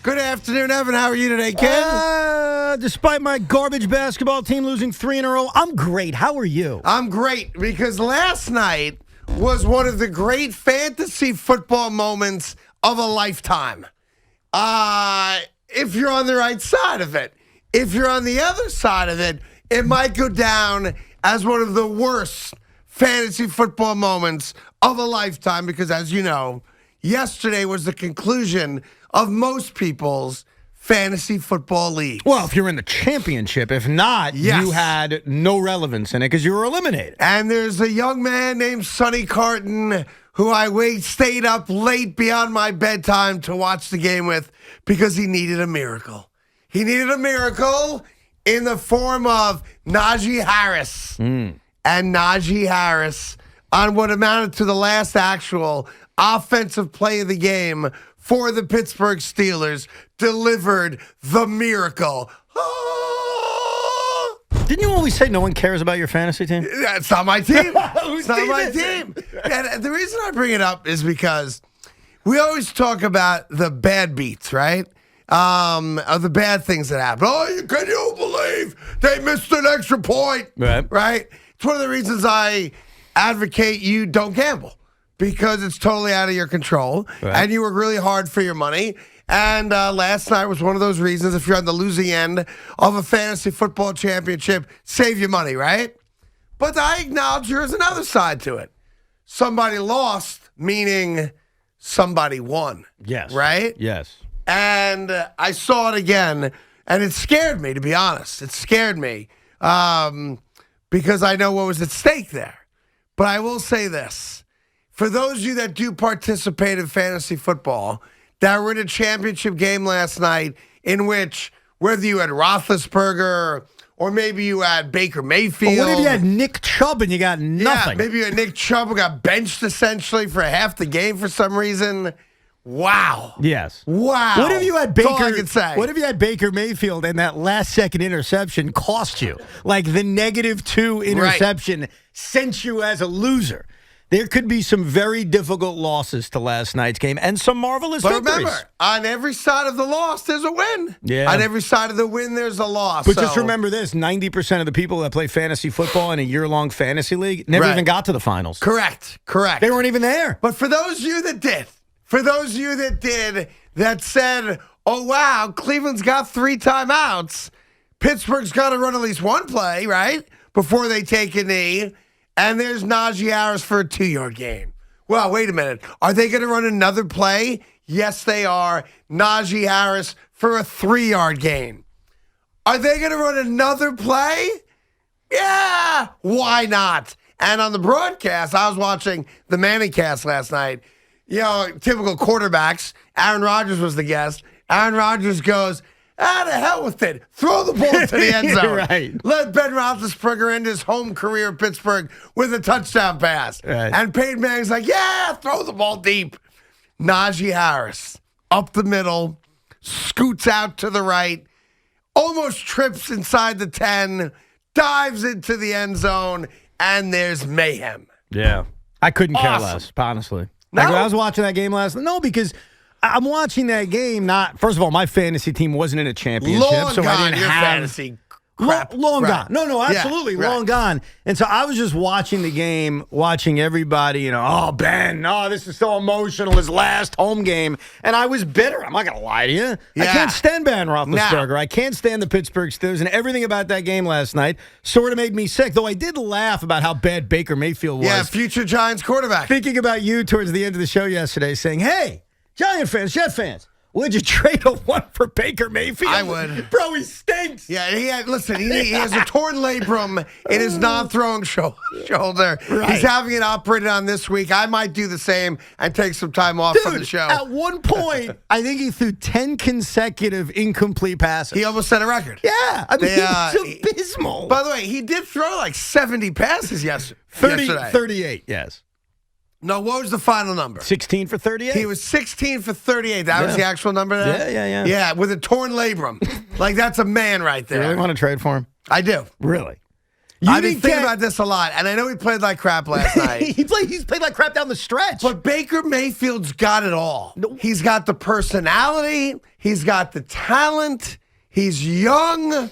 Good afternoon, Evan. How are you today, Ken? Despite my garbage basketball team losing 3 in a row, I'm great. How are you? I'm great because last night was one of the great fantasy football moments of a lifetime. If you're on the right side of it. If you're on the other side of it, it might go down as one of the worst fantasy football moments of a lifetime because, as you know, yesterday was the conclusion of most people's fantasy football league. Well, if you're in the championship. If not, Yes. you had no relevance in it because you were eliminated. And there's a young man named Sonny Carton who I stayed up late beyond my bedtime to watch the game with because he needed a miracle. He needed a miracle in the form of Najee Harris. And Najee Harris, on what amounted to the last actual offensive play of the game for the Pittsburgh Steelers, delivered the miracle. Didn't you always say no one cares about your fantasy team? It's not my team. Whose It's not team my is team. And the reason I bring it up is because we always talk about the bad beats, right? Of the bad things that happen. Oh, can you believe they missed an extra point? Right? It's one of the reasons I advocate you don't gamble because it's totally out of your control and you work really hard for your money. And last night was one of those reasons, if you're on the losing end of a fantasy football championship, save your money, right? But I acknowledge there's another side to it. Somebody lost, meaning somebody won. Yes. Right? Yes. And I saw it again, and it scared me, to be honest. It scared me because I know what was at stake there. But I will say this. For those of you that do participate in fantasy football, that were in a championship game last night in which, whether you had Roethlisberger or maybe you had Baker Mayfield. But what if you had Nick Chubb and you got nothing? Yeah, maybe you had Nick Chubb who got benched essentially for half the game for some reason. Wow. Yes. Wow. What if you had Baker? That's all I can say. What if you had Baker Mayfield and that last second interception cost you? Like the -2 interception sent you as a loser. There could be some very difficult losses to last night's game and some marvelous victories. But remember, on every side of the loss, there's a win. Yeah. On every side of the win, there's a loss. But just remember this, 90% of the people that play fantasy football in a year-long fantasy league never even got to the finals. Correct. They weren't even there. But for those of you that did, that said, oh, wow, Cleveland's got 3 timeouts, Pittsburgh's got to run at least one play, right, before they take a knee, and there's Najee Harris for a 2-yard gain. Well, wait a minute. Are they going to run another play? Yes, they are. Najee Harris for a 3-yard gain. Are they going to run another play? Yeah, why not? And on the broadcast, I was watching the Manningcast last night. You know, typical quarterbacks. Aaron Rodgers was the guest. Aaron Rodgers goes, to hell with it. Throw the ball to the end zone. Right. Let Ben Roethlisberger end his home career in Pittsburgh with a touchdown pass. Right. And Peyton Manning's like, yeah, throw the ball deep. Najee Harris, up the middle, scoots out to the right, almost trips inside the 10, dives into the end zone, and there's mayhem. Yeah. I couldn't care Awesome. less, honestly. No? Like when I was watching that game last night. No, because I'm watching that game not, first of all, my fantasy team wasn't in a championship. Long so gone, I didn't your have fantasy crap. Long Right. gone. No, absolutely. Yeah, right. Long gone. And so I was just watching the game, watching everybody, oh, Ben, this is so emotional, his last home game. And I was bitter. I'm not going to lie to you. I Yeah. can't stand Ben Roethlisberger. No. I can't stand the Pittsburgh Steelers. And everything about that game last night sort of made me sick, though I did laugh about how bad Baker Mayfield was. Yeah, future Giants quarterback. Thinking about you towards the end of the show yesterday saying, hey, Giant fans, Jet fans, would you trade a 1 for Baker Mayfield? I would. Bro, he stinks. Yeah, he has a torn labrum in his non-throwing shoulder. Right. He's having it operated on this week. I might do the same and take some time off from the show. At one point, I think he threw 10 consecutive incomplete passes. He almost set a record. Yeah, I mean, it's abysmal. By the way, he did throw like 70 passes yesterday. 38, yes. No, what was the final number? 16 for 38? He was 16 for 38. That was the actual number there? Yeah. Yeah, with a torn labrum. Like, that's a man right there. You really want to trade for him? I do. Really? I've been thinking about this a lot, and I know he played like crap last night. He's played like crap down the stretch. But Baker Mayfield's got it all. He's got the personality. He's got the talent. He's young.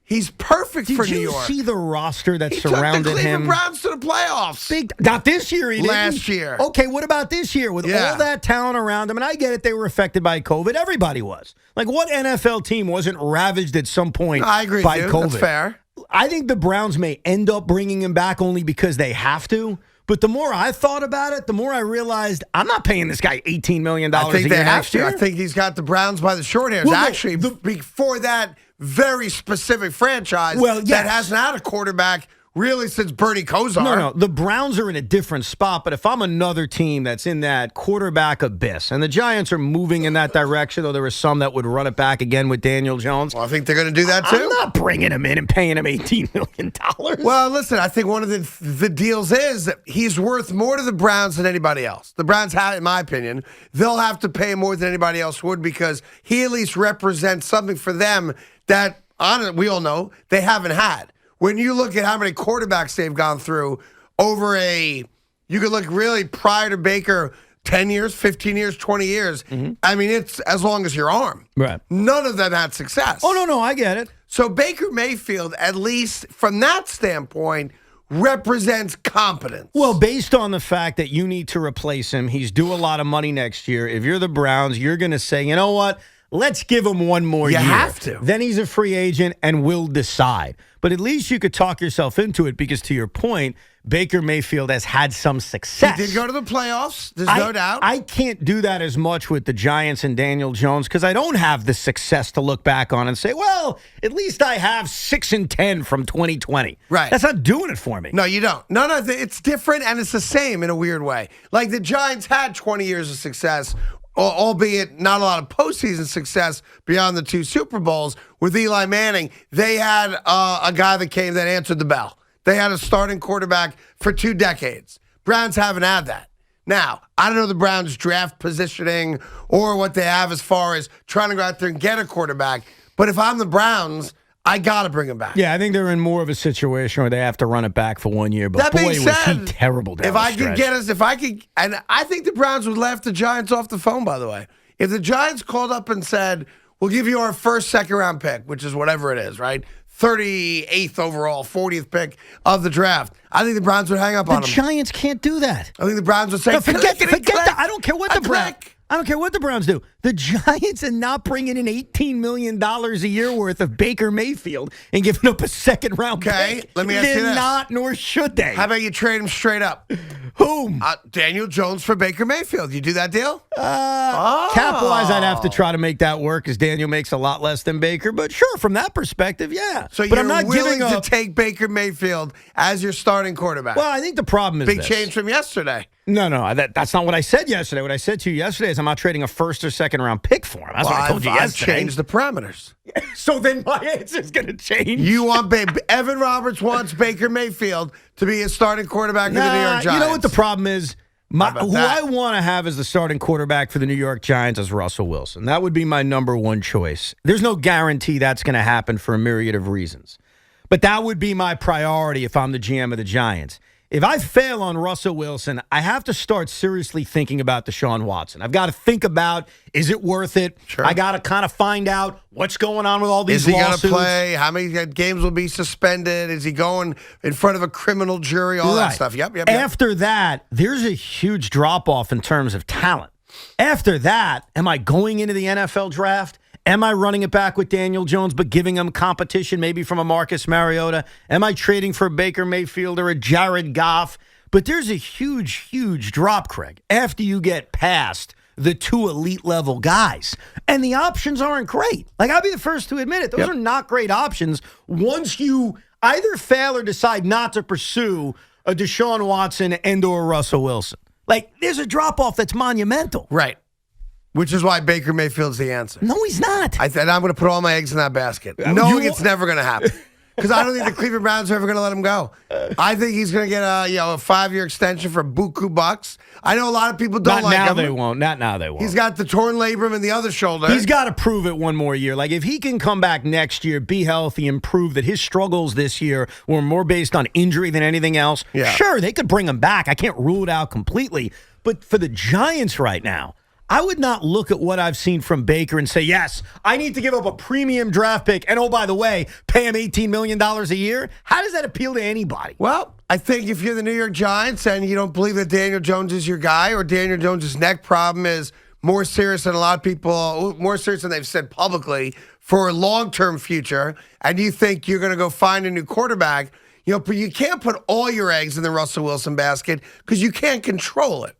He's perfect for New York. Did you see the roster that He surrounded took the Cleveland him? Browns to the playoffs. Not this year, he didn't. Last year. Okay, what about this year? With all that talent around him, and I get it, they were affected by COVID. Everybody was. Like, what NFL team wasn't ravaged at some point I agree by with you. COVID? That's fair. I think the Browns may end up bringing him back only because they have to. But the more I thought about it, the more I realized I'm not paying this guy $18 million a year next year. I think he's got the Browns by the short hairs. Well, Actually, before that very specific franchise that hasn't had a quarterback really since Bernie Kosar. No. The Browns are in a different spot, but if I'm another team that's in that quarterback abyss, and the Giants are moving in that direction, though there are some that would run it back again with Daniel Jones. Well, I think they're going to do that too. I'm not bringing him in and paying him $18 million. Well, listen, I think one of the deals is that he's worth more to the Browns than anybody else. The Browns have, in my opinion, they'll have to pay more than anybody else would because he at least represents something for them that, we all know, they haven't had. When you look at how many quarterbacks they've gone through over you could look really prior to Baker, 10 years, 15 years, 20 years. Mm-hmm. I mean, it's as long as your arm. Right. None of them had success. Oh, no, I get it. So Baker Mayfield, at least from that standpoint, represents competence. Well, based on the fact that you need to replace him, he's due a lot of money next year. If you're the Browns, you're going to say, you know what? Let's give him one more year. You have to. Then he's a free agent and we'll decide. But at least you could talk yourself into it because, to your point, Baker Mayfield has had some success. He did go to the playoffs. There's no doubt. I can't do that as much with the Giants and Daniel Jones because I don't have the success to look back on and say, well, at least I have 6-10 from 2020. Right. That's not doing it for me. No, you don't. No, it's different and it's the same in a weird way. Like the Giants had 20 years of success, albeit not a lot of postseason success beyond the 2 Super Bowls. With Eli Manning, they had a guy that answered the bell. They had a starting quarterback for 2 decades. Browns haven't had that. Now, I don't know the Browns' draft positioning or what they have as far as trying to go out there and get a quarterback, but if I'm the Browns, I got to bring him back. Yeah, I think they're in more of a situation where they have to run it back for 1 year. But that boy, being said, was he terrible down the stretch. And I think the Browns would laugh the Giants off the phone, by the way. If the Giants called up and said, we'll give you our first second-round pick, which is whatever it is, right? 38th overall, 40th pick of the draft. I think the Browns would hang up on him. The Giants can't do that. I think the Browns would say, no, forget that. I don't care what I don't care what the Browns do. The Giants are not bringing in $18 million a year worth of Baker Mayfield and giving up a second-round pick. Let me ask you this. They're not, nor should they. How about you trade him straight up? Whom? Daniel Jones for Baker Mayfield. You do that deal? Cap-wise, I'd have to try to make that work because Daniel makes a lot less than Baker. But sure, from that perspective, yeah. So but you're I'm not willing giving to take Baker Mayfield as your starting quarterback? Well, I think the problem is big change from yesterday. No, that's not what I said yesterday. What I said to you yesterday is I'm not trading a first or second round pick for him. That's what I told you yesterday. I've changed the parameters. So then my answer is going to change. You want Evan Roberts wants Baker Mayfield to be a starting quarterback for the New York Giants. You know what the problem is? Who I want to have as the starting quarterback for the New York Giants is Russell Wilson. That would be my number one choice. There's no guarantee that's going to happen for a myriad of reasons. But that would be my priority if I'm the GM of the Giants. If I fail on Russell Wilson, I have to start seriously thinking about Deshaun Watson. I've got to think about, is it worth it? Sure. I got to kind of find out what's going on with all these lawsuits. Is he going to play? How many games will be suspended? Is he going in front of a criminal jury? All that stuff. Yep. After that, there's a huge drop-off in terms of talent. After that, am I going into the NFL draft? Am I running it back with Daniel Jones but giving him competition maybe from a Marcus Mariota? Am I trading for a Baker Mayfield or a Jared Goff? But there's a huge drop, Craig, after you get past the 2 elite-level guys. And the options aren't great. Like, I'll be the first to admit it. Those are not great options once you either fail or decide not to pursue a Deshaun Watson and or Russell Wilson. Like, there's a drop-off that's monumental. Right. Which is why Baker Mayfield's the answer. No, he's not. I'm going to put all my eggs in that basket, knowing it's never going to happen. because I don't think the Cleveland Browns are ever going to let him go. I think he's going to get a 5-year extension for buku bucks. I know a lot of people don't like him. Not now they won't. Not now they won't. He's got the torn labrum in the other shoulder. He's got to prove it one more year. Like, if he can come back next year, be healthy, and prove that his struggles this year were more based on injury than anything else, sure, they could bring him back. I can't rule it out completely. But for the Giants right now, I would not look at what I've seen from Baker and say, yes, I need to give up a premium draft pick. And, oh, by the way, pay him $18 million a year. How does that appeal to anybody? Well, I think if you're the New York Giants and you don't believe that Daniel Jones is your guy, or Daniel Jones' neck problem is more serious than a lot of people, more serious than they've said publicly for a long-term future, and you think you're going to go find a new quarterback, but you can't put all your eggs in the Russell Wilson basket because you can't control it.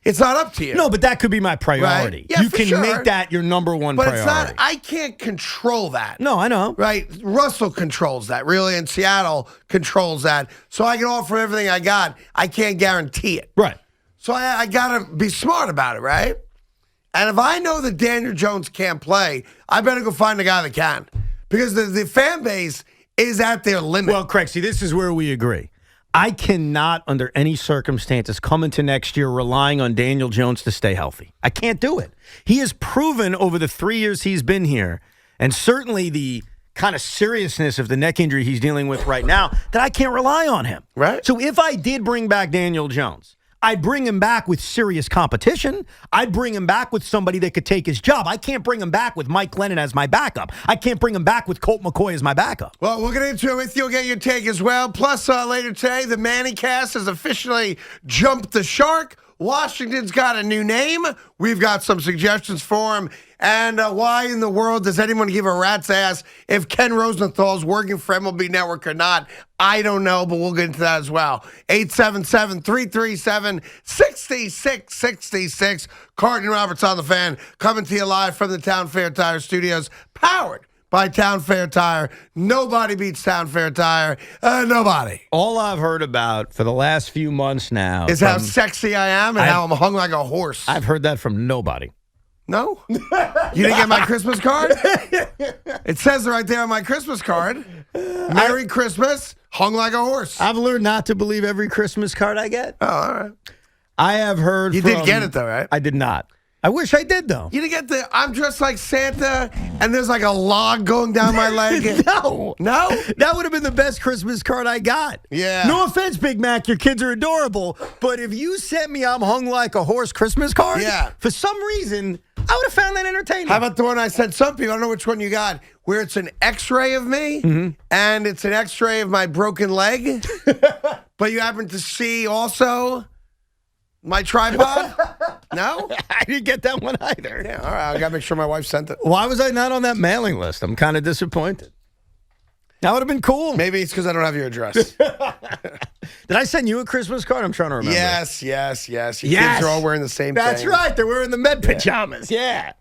It's not up to you. No, but that could be my priority. Right? Yeah, you can make that your number one priority. But it's not, I can't control that. No, I know. Right? Russell controls that, really, and Seattle controls that. So I can offer everything I got. I can't guarantee it. Right. So I got to be smart about it, right? And if I know that Daniel Jones can't play, I better go find a guy that can. Because the fan base is at their limit. Well, Craig, see, this is where we agree. I cannot, under any circumstances, come into next year relying on Daniel Jones to stay healthy. I can't do it. He has proven over the 3 years he's been here, and certainly the kind of seriousness of the neck injury he's dealing with right now, that I can't rely on him. Right. So if I did bring back Daniel Jones, I'd bring him back with serious competition. I'd bring him back with somebody that could take his job. I can't bring him back with Mike Glennon as my backup. I can't bring him back with Colt McCoy as my backup. Well, we'll get into it with you. We'll get your take as well. Plus, later today, the Manning cast has officially jumped the shark. Washington's got a new name. We've got some suggestions for him. And why in the world does anyone give a rat's ass if Ken Rosenthal's working for MLB Network or not? I don't know, but we'll get into that as well. 877-337-6666. Carton Roberts on the Fan, coming to you live from the Town Fair Tire Studios, powered by Town Fair Tire. Nobody beats Town Fair Tire. Nobody. All I've heard about for the last few months now is how sexy I am and how I'm hung like a horse. I've heard that from nobody. No? You didn't get my Christmas card? It says right there on my Christmas card, Merry Christmas, hung like a horse. I've learned not to believe every Christmas card I get. Oh, all right. I have heard You did get it, though, right? I did not. I wish I did, though. You didn't get the, I'm dressed like Santa, and there's like a log going down my leg. No. No? That would have been the best Christmas card I got. Yeah. No offense, Big Mac. Your kids are adorable. But if you sent me I'm hung like a horse Christmas card, for some reason, I would have found that entertaining. How about the one I sent some people? I don't know which one you got, where it's an x-ray of me, and it's an x-ray of my broken leg, but you happen to see also my tripod? No? I didn't get that one either. Yeah, all right. I got to make sure my wife sent it. Why was I not on that mailing list? I'm kind of disappointed. That would have been cool. Maybe it's because I don't have your address. Did I send you a Christmas card? I'm trying to remember. Yes. Your kids are all wearing the same thing. That's right. They're wearing the Med pajamas. Yeah.